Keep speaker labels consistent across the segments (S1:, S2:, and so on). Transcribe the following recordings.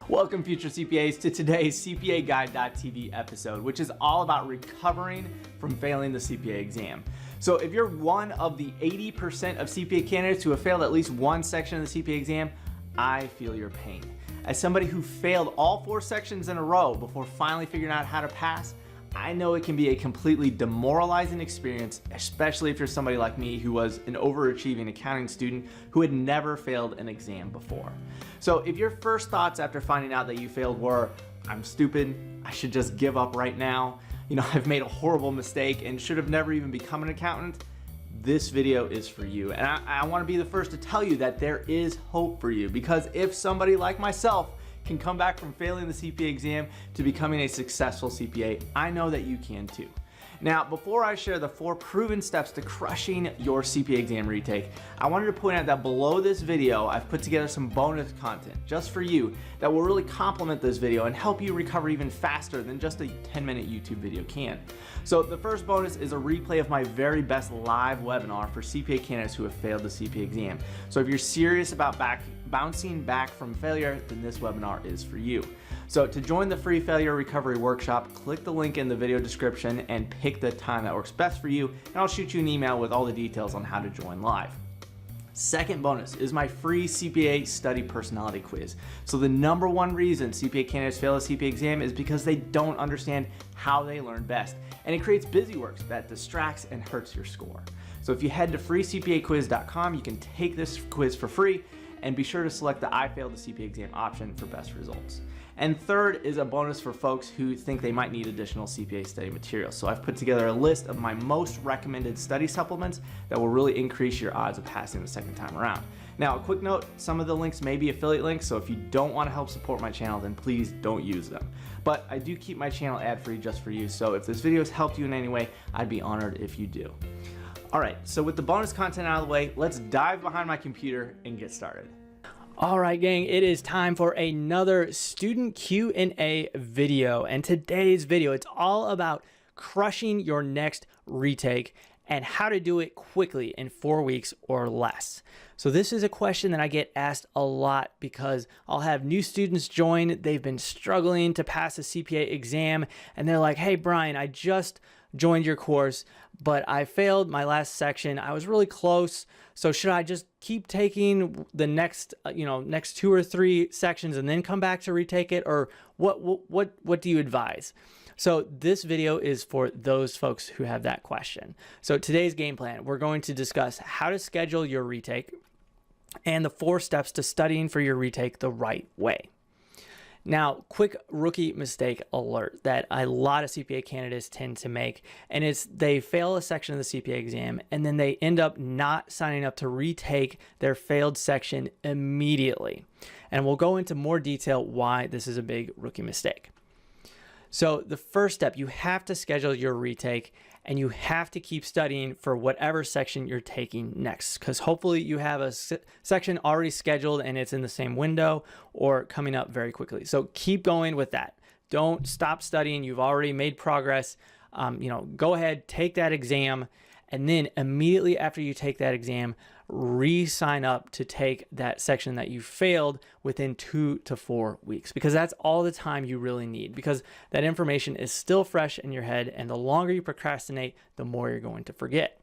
S1: Welcome, future CPAs, to today's CPAguide.tv episode, which is all about recovering from failing the CPA exam. So if you're one of the 80% of CPA candidates who have failed at least one section of the CPA exam, I feel your pain. As somebody who failed all 4 sections in a row before finally figuring out how to pass, I know it can be a completely demoralizing experience, especially if you're somebody like me who was an overachieving accounting student who had never failed an exam before. So if your first thoughts after finding out that you failed were, I'm stupid, I should just give up right now, I've made a horrible mistake and should have never even become an accountant, this video is for you. And I want to be the first to tell you that there is hope for you, because if somebody like myself can come back from failing the CPA exam to becoming a successful CPA, I know that you can too. Now, before I share the 4 proven steps to crushing your CPA exam retake, I wanted to point out that below this video, I've put together some bonus content just for you that will really complement this video and help you recover even faster than just a 10-minute YouTube video can. So the first bonus is a replay of my very best live webinar for CPA candidates who have failed the CPA exam. So if you're serious about bouncing back from failure, then this webinar is for you. So to join the free failure recovery workshop, click the link in the video description and pick the time that works best for you, and I'll shoot you an email with all the details on how to join live. Second bonus is my free CPA study personality quiz. So the #1 reason CPA candidates fail a CPA exam is because they don't understand how they learn best, and it creates busywork that distracts and hurts your score. So if you head to freecpaquiz.com, you can take this quiz for free, and be sure to select the I failed the CPA exam option for best results. And third is a bonus for folks who think they might need additional CPA study material. So I've put together a list of my most recommended study supplements that will really increase your odds of passing the second time around. Now, a quick note, some of the links may be affiliate links, so if you don't want to help support my channel, then please don't use them. But I do keep my channel ad-free just for you, so if this video has helped you in any way, I'd be honored if you do. All right, so with the bonus content out of the way, let's dive behind my computer and get started. All right, gang, it is time for another student Q&A video. And today's video, it's all about crushing your next retake and how to do it quickly in 4 weeks or less. So this is a question that I get asked a lot because I'll have new students join. They've been struggling to pass a CPA exam, and they're like, hey, Brian, I just joined your course, but I failed my last section. I was really close. So should I just keep taking the next 2 or 3 sections and then come back to retake it? Or what do you advise? So this video is for those folks who have that question. So today's game plan, we're going to discuss how to schedule your retake and the 4 steps to studying for your retake the right way. Now, quick rookie mistake alert that a lot of CPA candidates tend to make, and it's they fail a section of the CPA exam and then they end up not signing up to retake their failed section immediately. And we'll go into more detail why this is a big rookie mistake. So the first step, you have to schedule your retake and you have to keep studying for whatever section you're taking next, because hopefully you have a section already scheduled and it's in the same window or coming up very quickly. So keep going with that. Don't stop studying. You've already made progress. Go ahead, take that exam, and then immediately after you take that exam, re-sign up to take that section that you failed within 2 to 4 weeks, because that's all the time you really need, because that information is still fresh in your head, and the longer you procrastinate, the more you're going to forget.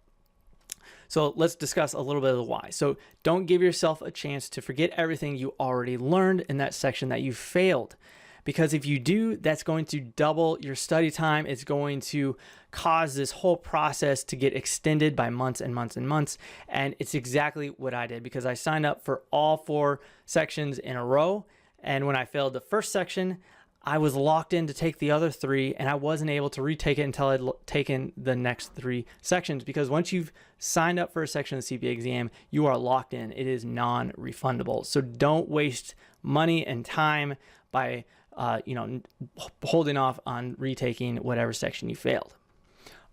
S1: So let's discuss a little bit of the why. So don't give yourself a chance to forget everything you already learned in that section that you failed. Because if you do, that's going to double your study time. It's going to cause this whole process to get extended by months and months and months. And it's exactly what I did, because I signed up for all 4 sections in a row. And when I failed the first section, I was locked in to take the other 3, and I wasn't able to retake it until I'd taken the next 3 sections. Because once you've signed up for a section of the CPA exam, you are locked in. It is non-refundable. So don't waste money and time by holding off on retaking whatever section you failed.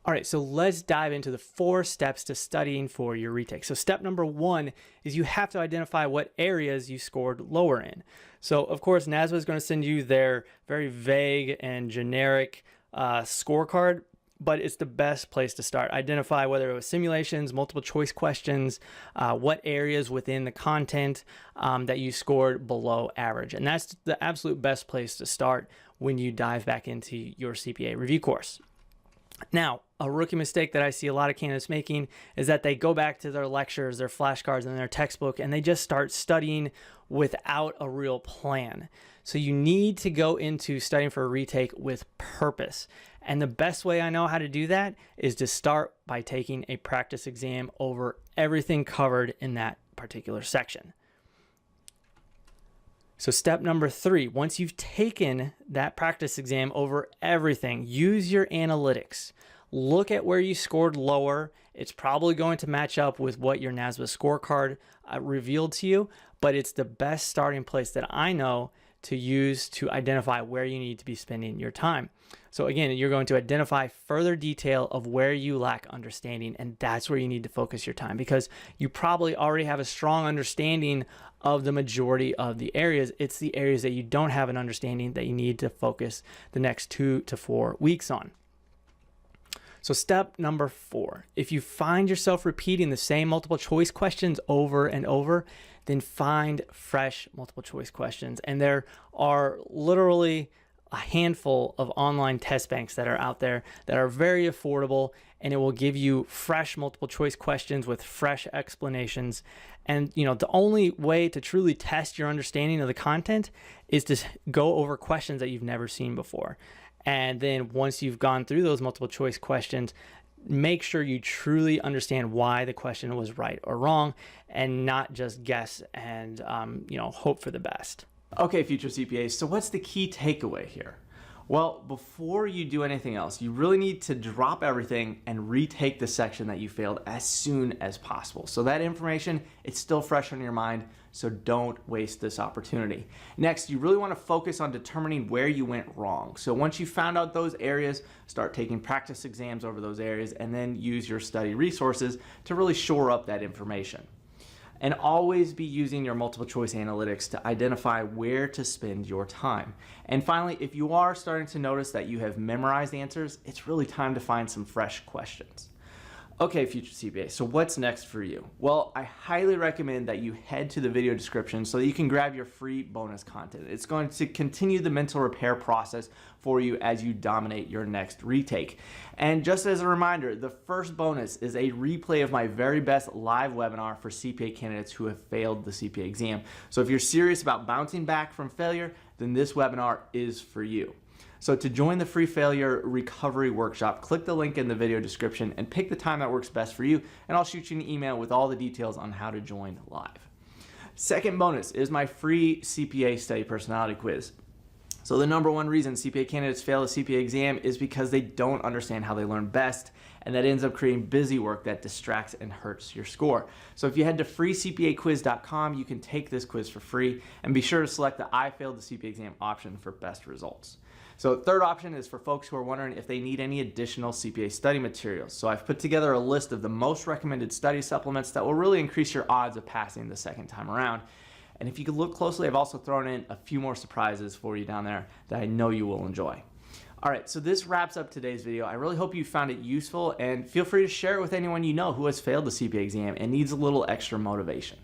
S1: All right, so let's dive into the 4 steps to studying for your retake. So step #1 is you have to identify what areas you scored lower in. So of course, NASBA is going to send you their very vague and generic scorecard,
S2: but it's the best place to start. Identify whether it was simulations, multiple choice questions, what areas within the content that you scored below average. And that's the absolute best place to start when you dive back into your CPA review course. Now, a rookie mistake that I see a lot of candidates making is that they go back to their lectures, their flashcards, and their textbook, and they just start studying without a real plan. So you need to go into studying for a retake with purpose. And the best way I know how to do that is to start by taking a practice exam over everything covered in that particular section. So step number 3, once you've taken that practice exam over everything, use your analytics. Look at where you scored lower. It's probably going to match up with what your NASBA scorecard revealed to you, but it's the best starting place that I know to use to identify where you need to be spending your time. So again, you're going to identify further detail of where you lack understanding, and that's where you need to focus your time, because you probably already have a strong understanding of the majority of the areas. It's the areas that you don't have an understanding that you need to focus the next 2 to 4 weeks on. So step number 4, if you find yourself repeating the same multiple choice questions over and over, then find fresh multiple choice questions. And there are literally a handful of online test banks that are out there that are very affordable, and it will give you fresh multiple choice questions with fresh explanations. And the only way to truly test your understanding of the content is to go over questions that you've never seen before. And then once you've gone through those multiple choice questions, make sure you truly understand why the question was right or wrong, and not just guess and hope for the best.
S1: Okay, future CPAs, so what's the key takeaway here? Well, before you do anything else, you really need to drop everything and retake the section that you failed as soon as possible. So that information, it's still fresh on your mind, so don't waste this opportunity. Next, you really want to focus on determining where you went wrong. So once you found out those areas, start taking practice exams over those areas, and then use your study resources to really shore up that information. And always be using your multiple choice analytics to identify where to spend your time. And finally, if you are starting to notice that you have memorized answers, it's really time to find some fresh questions. Okay, future CPA, so what's next for you? Well, I highly recommend that you head to the video description so that you can grab your free bonus content. It's going to continue the mental repair process for you as you dominate your next retake. And just as a reminder, the first bonus is a replay of my very best live webinar for CPA candidates who have failed the CPA exam. So if you're serious about bouncing back from failure, then this webinar is for you. So to join the free failure recovery workshop, click the link in the video description and pick the time that works best for you, and I'll shoot you an email with all the details on how to join live. Second bonus is my free CPA study personality quiz. So the number one reason CPA candidates fail the CPA exam is because they don't understand how they learn best, and that ends up creating busy work that distracts and hurts your score. So if you head to freecpaquiz.com, you can take this quiz for free, and be sure to select the I failed the CPA exam option for best results. So third option is for folks who are wondering if they need any additional CPA study materials. So I've put together a list of the most recommended study supplements that will really increase your odds of passing the second time around. And if you could look closely, I've also thrown in a few more surprises for you down there that I know you will enjoy. All right, so this wraps up today's video. I really hope you found it useful, and feel free to share it with anyone you know who has failed the CPA exam and needs a little extra motivation.